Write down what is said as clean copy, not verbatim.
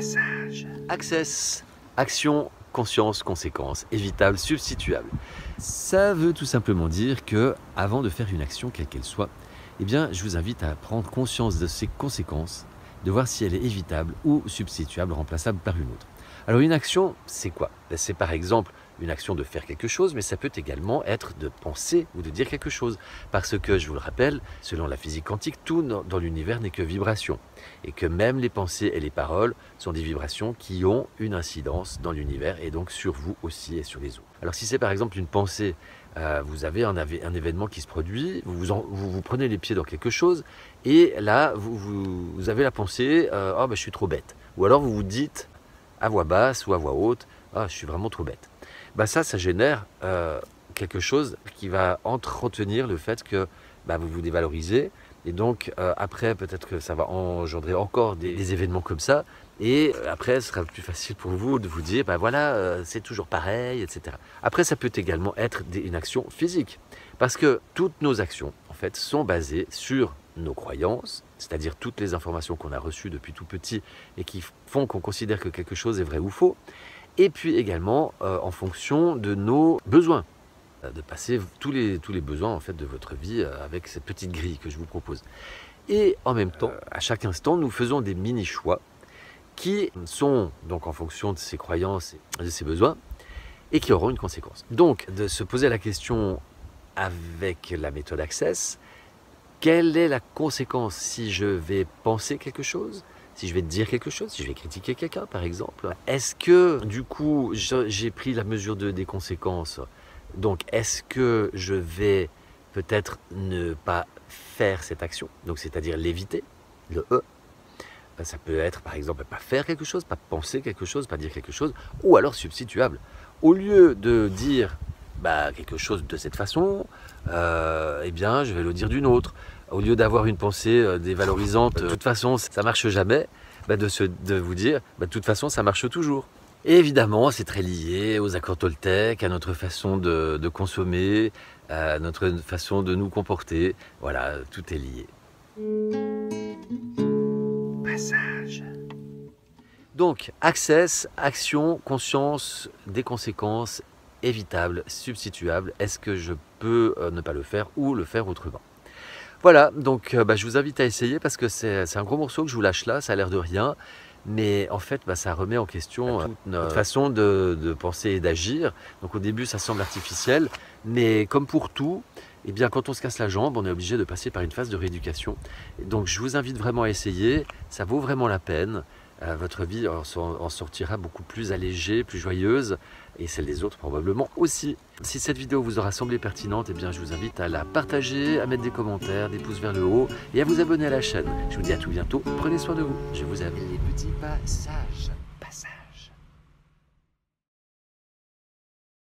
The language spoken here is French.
Passage. Access, action, conscience, conséquence, évitable, substituable. Ça veut tout simplement dire que, avant de faire une action, quelle qu'elle soit, eh bien, je vous invite à prendre conscience de ses conséquences, de voir si elle est évitable ou substituable, remplaçable par une autre. Alors une action, c'est quoi? C'est par exemple une action de faire quelque chose, mais ça peut également être de penser ou de dire quelque chose. Parce que, je vous le rappelle, selon la physique quantique, tout dans l'univers n'est que vibration. Et que même les pensées et les paroles sont des vibrations qui ont une incidence dans l'univers et donc sur vous aussi et sur les autres. Alors si c'est par exemple une pensée, vous avez un événement qui se produit, vous prenez les pieds dans quelque chose et là vous avez la pensée « Oh ben, je suis trop bête ». Ou alors vous vous dites à voix basse ou à voix haute « Ah, je suis vraiment trop bête ». Bah ça génère quelque chose qui va entretenir le fait que vous vous dévalorisez. Et donc après, peut-être que ça va engendrer encore des événements comme ça. Et après, ce sera plus facile pour vous de vous dire, voilà, c'est toujours pareil, etc. Après, ça peut également être une action physique. Parce que toutes nos actions, en fait, sont basées sur nos croyances, c'est-à-dire toutes les informations qu'on a reçues depuis tout petit et qui font qu'on considère que quelque chose est vrai ou faux. Et puis également en fonction de nos besoins, de passer tous les besoins en fait, de votre vie avec cette petite grille que je vous propose. Et en même temps, à chaque instant, nous faisons des mini-choix qui sont donc en fonction de ces croyances et de ces besoins et qui auront une conséquence. Donc, de se poser la question avec la méthode Access, quelle est la conséquence si je vais penser quelque chose ? Si je vais dire quelque chose, si je vais critiquer quelqu'un par exemple, est-ce que du coup j'ai pris la mesure des conséquences? Donc est-ce que je vais peut-être ne pas faire cette action, donc c'est-à-dire l'éviter, le E? Ça peut être par exemple pas faire quelque chose, pas penser quelque chose, pas dire quelque chose, ou alors substituable. Au lieu de dire quelque chose de cette façon, eh bien je vais le dire d'une autre. Au lieu d'avoir une pensée dévalorisante, de toute façon ça marche jamais, de vous dire, de toute façon ça marche toujours. Et évidemment c'est très lié aux accords Toltec, à notre façon de consommer, à notre façon de nous comporter. Voilà, tout est lié. Passage. Donc, access, action, conscience, des conséquences, évitable, substituable. Est-ce que je peux ne pas le faire ou le faire autrement? Voilà, donc je vous invite à essayer parce que c'est un gros morceau que je vous lâche là, ça a l'air de rien. Mais en fait, ça remet en question toute notre façon de penser et d'agir. Donc au début, ça semble artificiel. Mais comme pour tout, eh bien, quand on se casse la jambe, on est obligé de passer par une phase de rééducation. Et donc je vous invite vraiment à essayer, ça vaut vraiment la peine. Votre vie en sortira beaucoup plus allégée, plus joyeuse, et celle des autres probablement aussi. Si cette vidéo vous aura semblé pertinente, eh bien, je vous invite à la partager, à mettre des commentaires, des pouces vers le haut, et à vous abonner à la chaîne. Je vous dis à tout bientôt, prenez soin de vous, je vous aime. Les petits passages.